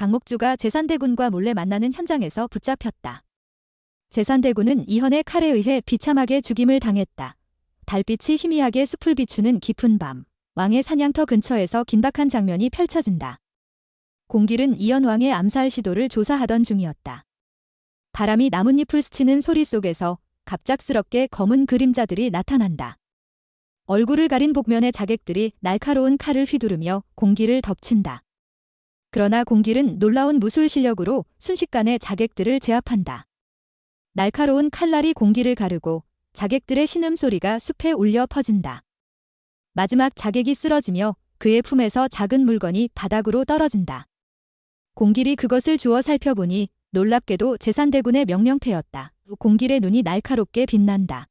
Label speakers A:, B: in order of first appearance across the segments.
A: 강목주가 제산대군과 몰래 만나는 현장에서 붙잡혔다. 제산대군은 이현의 칼에 의해 비참하게 죽임을 당했다. 달빛이 희미하게 숲을 비추는 깊은 밤, 왕의 사냥터 근처에서 긴박한 장면이 펼쳐진다. 공길은 이현 왕의 암살 시도를 조사하던 중이었다. 바람이 나뭇잎을 스치는 소리 속에서 갑작스럽게 검은 그림자들이 나타난다. 얼굴을 가린 복면의 자객들이 날카로운 칼을 휘두르며 공길을 덮친다. 그러나 공길은 놀라운 무술 실력으로 순식간에 자객들을 제압한다. 날카로운 칼날이 공길을 가르고 자객들의 신음소리가 숲에 울려 퍼진다. 마지막 자객이 쓰러지며 그의 품에서 작은 물건이 바닥으로 떨어진다. 공길이 그것을 주워 살펴보니 놀랍게도 제산대군의 명령패였다. 공길의 눈이 날카롭게 빛난다.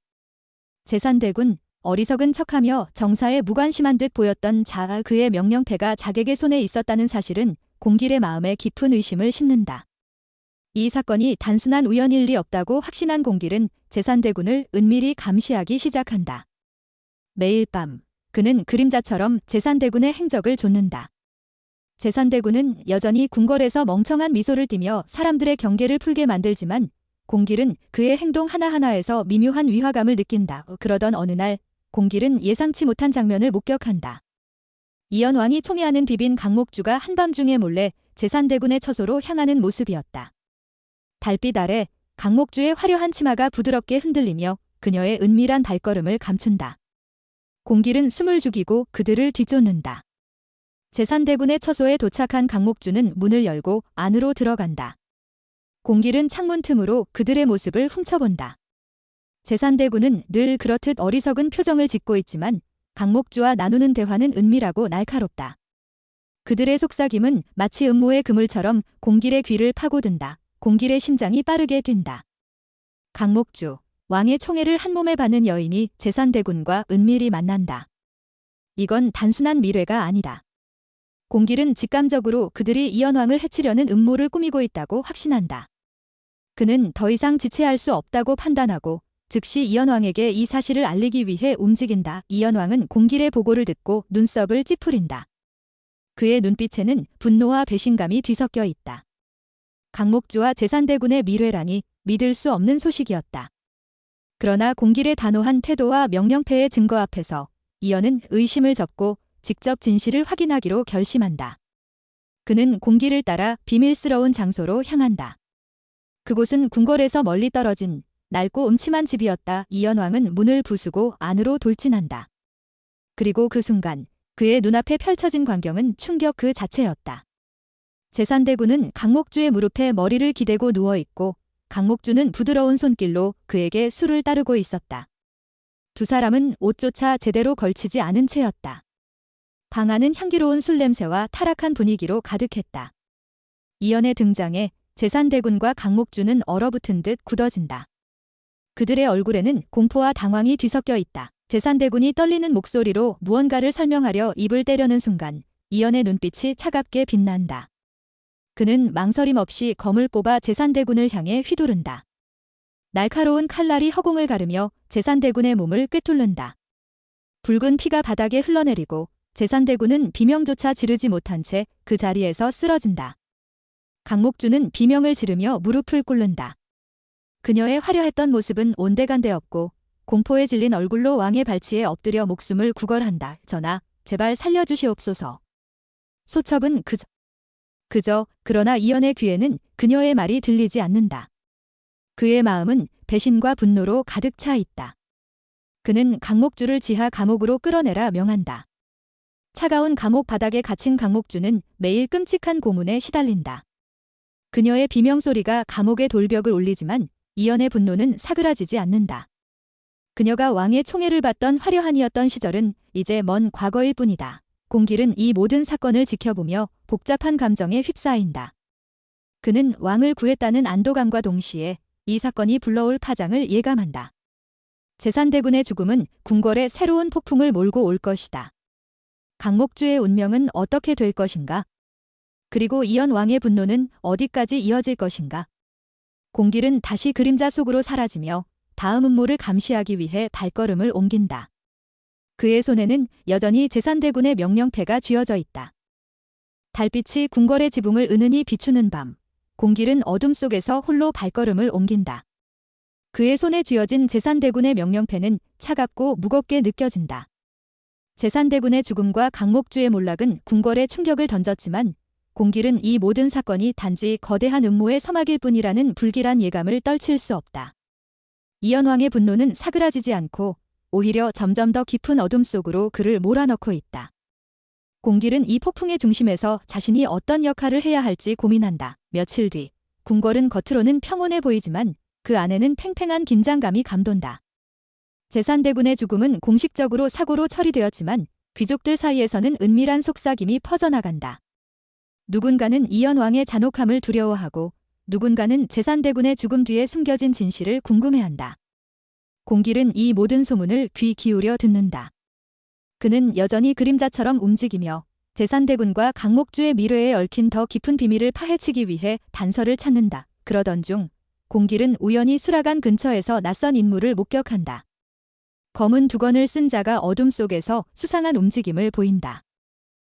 A: 제산대군, 어리석은 척하며 정사에 무관심한 듯 보였던 그의 명령패가 자객의 손에 있었다는 사실은 공길의 마음에 깊은 의심을 심는다. 이 사건이 단순한 우연일 리 없다고 확신한 공길은 제산대군을 은밀히 감시하기 시작한다. 매일 밤, 그는 그림자처럼 제산대군의 행적을 좇는다. 제산대군은 여전히 궁궐에서 멍청한 미소를 띠며 사람들의 경계를 풀게 만들지만 공길은 그의 행동 하나하나에서 미묘한 위화감을 느낀다. 그러던 어느 날 공길은 예상치 못한 장면을 목격한다. 이현 왕이 총애하는 비빈 강목주가 한밤중에 몰래 제산대군의 처소로 향하는 모습이었다. 달빛 아래 강목주의 화려한 치마가 부드럽게 흔들리며 그녀의 은밀한 발걸음을 감춘다. 공길은 숨을 죽이고 그들을 뒤쫓는다. 제산대군의 처소에 도착한 강목주는 문을 열고 안으로 들어간다. 공길은 창문 틈으로 그들의 모습을 훔쳐본다. 제산대군은 늘 그렇듯 어리석은 표정을 짓고 있지만 강목주와 나누는 대화는 은밀하고 날카롭다. 그들의 속삭임은 마치 음모의 그물처럼 공길의 귀를 파고든다. 공길의 심장이 빠르게 뛴다. 강목주, 왕의 총애를 한몸에 받는 여인이 제산대군과 은밀히 만난다. 이건 단순한 미래가 아니다. 공길은 직감적으로 그들이 이현왕을 해치려는 음모를 꾸미고 있다고 확신한다. 그는 더 이상 지체할 수 없다고 판단하고 즉시 이현왕에게 이 사실을 알리기 위해 움직인다. 이현왕은 공길의 보고를 듣고 눈썹을 찌푸린다. 그의 눈빛에는 분노와 배신감이 뒤섞여 있다. 강목주와 제산대군의 밀회라니 믿을 수 없는 소식이었다. 그러나 공길의 단호한 태도와 명령패의 증거 앞에서 이현은 의심을 접고 직접 진실을 확인하기로 결심한다. 그는 공길을 따라 비밀스러운 장소로 향한다. 그곳은 궁궐에서 멀리 떨어진 낡고 음침한 집이었다. 이현왕은 문을 부수고 안으로 돌진한다. 그리고 그 순간 그의 눈앞에 펼쳐진 광경은 충격 그 자체였다. 제산대군은 강목주의 무릎에 머리를 기대고 누워있고 강목주는 부드러운 손길로 그에게 술을 따르고 있었다. 두 사람은 옷조차 제대로 걸치지 않은 채였다. 방 안은 향기로운 술 냄새와 타락한 분위기로 가득했다. 이현의 등장에 제산대군과 강목주는 얼어붙은 듯 굳어진다. 그들의 얼굴에는 공포와 당황이 뒤섞여 있다. 제산대군이 떨리는 목소리로 무언가를 설명하려 입을 떼려는 순간 이현의 눈빛이 차갑게 빛난다. 그는 망설임 없이 검을 뽑아 제산대군을 향해 휘두른다. 날카로운 칼날이 허공을 가르며 제산대군의 몸을 꿰뚫는다. 붉은 피가 바닥에 흘러내리고 제산대군은 비명조차 지르지 못한 채 그 자리에서 쓰러진다. 강목주는 비명을 지르며 무릎을 꿇는다. 그녀의 화려했던 모습은 온데간데없고 공포에 질린 얼굴로 왕의 발치에 엎드려 목숨을 구걸한다. 전하, 제발 살려주시옵소서. 소첩은 그저 그러나 이현의 귀에는 그녀의 말이 들리지 않는다. 그의 마음은 배신과 분노로 가득 차 있다. 그는 강목주를 지하 감옥으로 끌어내라 명한다. 차가운 감옥 바닥에 갇힌 강목주는 매일 끔찍한 고문에 시달린다. 그녀의 비명소리가 감옥의 돌벽을 울리지만 이현의 분노는 사그라지지 않는다. 그녀가 왕의 총애를 받던 화려한이었던 시절은 이제 먼 과거일 뿐이다. 공길은 이 모든 사건을 지켜보며 복잡한 감정에 휩싸인다. 그는 왕을 구했다는 안도감과 동시에 이 사건이 불러올 파장을 예감한다. 제산대군의 죽음은 궁궐에 새로운 폭풍을 몰고 올 것이다. 강목주의 운명은 어떻게 될 것인가? 그리고 이현 왕의 분노는 어디까지 이어질 것인가? 공길은 다시 그림자 속으로 사라지며 다음 음모를 감시하기 위해 발걸음을 옮긴다. 그의 손에는 여전히 제산대군의 명령패가 쥐어져 있다. 달빛이 궁궐의 지붕을 은은히 비추는 밤, 공길은 어둠 속에서 홀로 발걸음을 옮긴다. 그의 손에 쥐어진 제산대군의 명령패는 차갑고 무겁게 느껴진다. 제산대군의 죽음과 강목주의 몰락은 궁궐에 충격을 던졌지만 공길은 이 모든 사건이 단지 거대한 음모의 서막일 뿐이라는 불길한 예감을 떨칠 수 없다. 이현왕의 분노는 사그라지지 않고 오히려 점점 더 깊은 어둠 속으로 그를 몰아넣고 있다. 공길은 이 폭풍의 중심에서 자신이 어떤 역할을 해야 할지 고민한다. 며칠 뒤, 궁궐은 겉으로는 평온해 보이지만 그 안에는 팽팽한 긴장감이 감돈다. 제산대군의 죽음은 공식적으로 사고로 처리되었지만 귀족들 사이에서는 은밀한 속삭임이 퍼져나간다. 누군가는 이현왕의 잔혹함을 두려워하고 누군가는 제산대군의 죽음 뒤에 숨겨진 진실을 궁금해한다. 공길은 이 모든 소문을 귀 기울여 듣는다. 그는 여전히 그림자처럼 움직이며 제산대군과 강목주의 미래에 얽힌 더 깊은 비밀을 파헤치기 위해 단서를 찾는다. 그러던 중 공길은 우연히 수라간 근처에서 낯선 인물을 목격한다. 검은 두건을 쓴 자가 어둠 속에서 수상한 움직임을 보인다.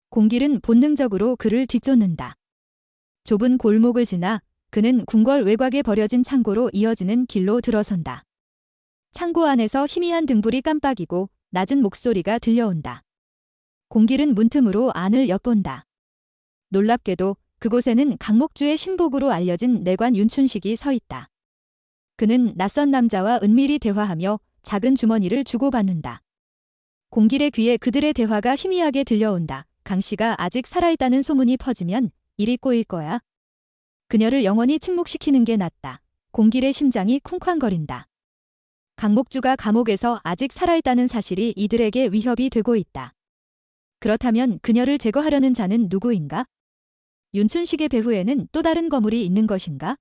A: 공길은 본능적으로 그를 뒤쫓는다. 좁은 골목을 지나 그는 궁궐 외곽에 버려진 창고로 이어지는 길로 들어선다. 창고 안에서 희미한 등불이 깜빡이고 낮은 목소리가 들려온다. 공길은 문틈으로 안을 엿본다. 놀랍게도 그곳에는 강목주의 신복으로 알려진 내관 윤춘식이 서 있다. 그는 낯선 남자와 은밀히 대화하며 작은 주머니를 주고받는다. 공길의 귀에 그들의 대화가 희미하게 들려온다. 강씨가 아직 살아있다는 소문이 퍼지면 일이 꼬일 거야. 그녀를 영원히 침묵시키는 게 낫다. 공길의 심장이 쿵쾅거린다. 강목주가 감옥에서 아직 살아있다는 사실이 이들에게 위협이 되고 있다. 그렇다면 그녀를 제거하려는 자는 누구인가? 윤춘식의 배후에는 또 다른 거물이 있는 것인가?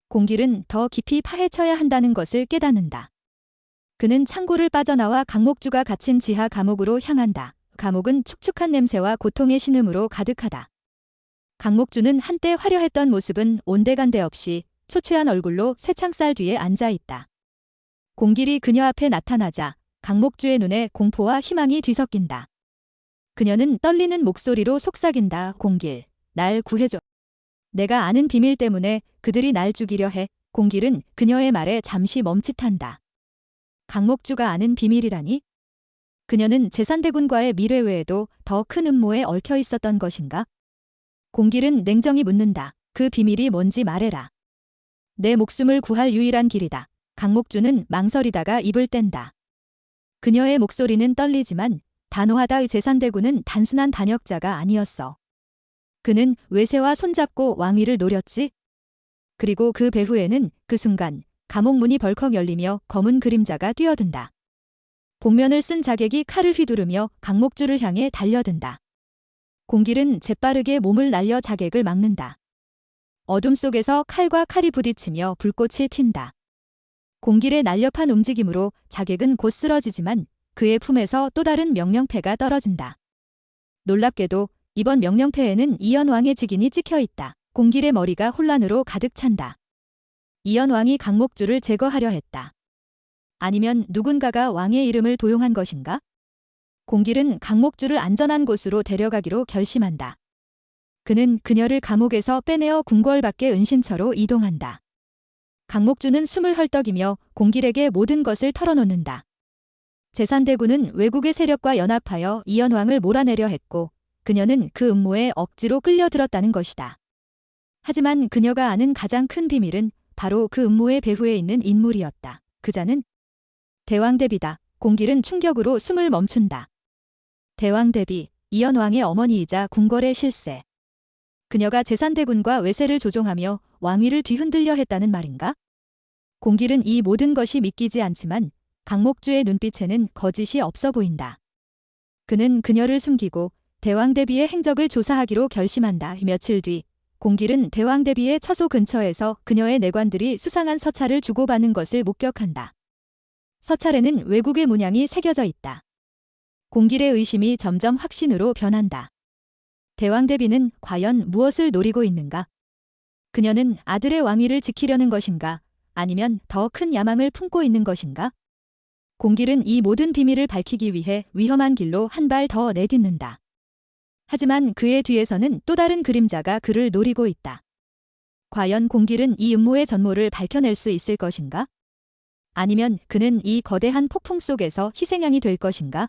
A: 공길은 더 깊이 파헤쳐야 한다는 것을 깨닫는다. 그는 창고를 빠져나와 강목주가 갇힌 지하 감옥으로 향한다. 감옥은 축축한 냄새와 고통의 신음으로 가득하다. 강목주는 한때 화려했던 모습은 온데간데 없이 초췌한 얼굴로 쇠창살 뒤에 앉아 있다. 공길이 그녀 앞에 나타나자 강목주의 눈에 공포와 희망이 뒤섞인다. 그녀는 떨리는 목소리로 속삭인다. 공길, 날 구해줘. 내가 아는 비밀 때문에 그들이 날 죽이려 해. 공길은 그녀의 말에 잠시 멈칫한다. 강목주가 아는 비밀이라니? 그녀는 제산대군과의 미래 외에도 더 큰 음모에 얽혀 있었던 것인가? 공길은 냉정히 묻는다. 그 비밀이 뭔지 말해라. 내 목숨을 구할 유일한 길이다. 강목주는 망설이다가 입을 뗀다. 그녀의 목소리는 떨리지만 단호하다의 제산대군은 단순한 반역자가 아니었어. 그는 외세와 손잡고 왕위를 노렸지. 그리고 그 배후에는 그 순간 감옥 문이 벌컥 열리며 검은 그림자가 뛰어든다. 복면을 쓴 자객이 칼을 휘두르며 강목주를 향해 달려든다. 공길은 재빠르게 몸을 날려 자객을 막는다. 어둠 속에서 칼과 칼이 부딪히며 불꽃이 튄다. 공길의 날렵한 움직임으로 자객은 곧 쓰러지지만 그의 품에서 또 다른 명령패가 떨어진다. 놀랍게도 이번 명령패에는 이현왕의 직인이 찍혀 있다. 공길의 머리가 혼란으로 가득 찬다. 이현왕이 강목주를 제거하려 했다. 아니면 누군가가 왕의 이름을 도용한 것인가? 공길은 강목주를 안전한 곳으로 데려가기로 결심한다. 그는 그녀를 감옥에서 빼내어 궁궐 밖의 은신처로 이동한다. 강목주는 숨을 헐떡이며 공길에게 모든 것을 털어놓는다. 제산대군은 외국의 세력과 연합하여 이현왕을 몰아내려 했고 그녀는 그 음모에 억지로 끌려들었다는 것이다. 하지만 그녀가 아는 가장 큰 비밀은 바로 그 음모의 배후에 있는 인물이었다. 그자는 대왕대비다. 공길은 충격으로 숨을 멈춘다. 대왕대비, 이현왕의 어머니이자 궁궐의 실세. 그녀가 제산대군과 외세를 조종하며 왕위를 뒤흔들려 했다는 말인가? 공길은 이 모든 것이 믿기지 않지만 강목주의 눈빛에는 거짓이 없어 보인다. 그는 그녀를 숨기고 대왕대비의 행적을 조사하기로 결심한다. 며칠 뒤 공길은 대왕대비의 처소 근처에서 그녀의 내관들이 수상한 서찰을 주고받는 것을 목격한다. 서찰에는 외국의 문양이 새겨져 있다. 공길의 의심이 점점 확신으로 변한다. 대왕대비는 과연 무엇을 노리고 있는가? 그녀는 아들의 왕위를 지키려는 것인가? 아니면 더 큰 야망을 품고 있는 것인가? 공길은 이 모든 비밀을 밝히기 위해 위험한 길로 한 발 더 내딛는다. 하지만 그의 뒤에서는 또 다른 그림자가 그를 노리고 있다. 과연 공길은 이 음모의 전모를 밝혀낼 수 있을 것인가? 아니면 그는 이 거대한 폭풍 속에서 희생양이 될 것인가?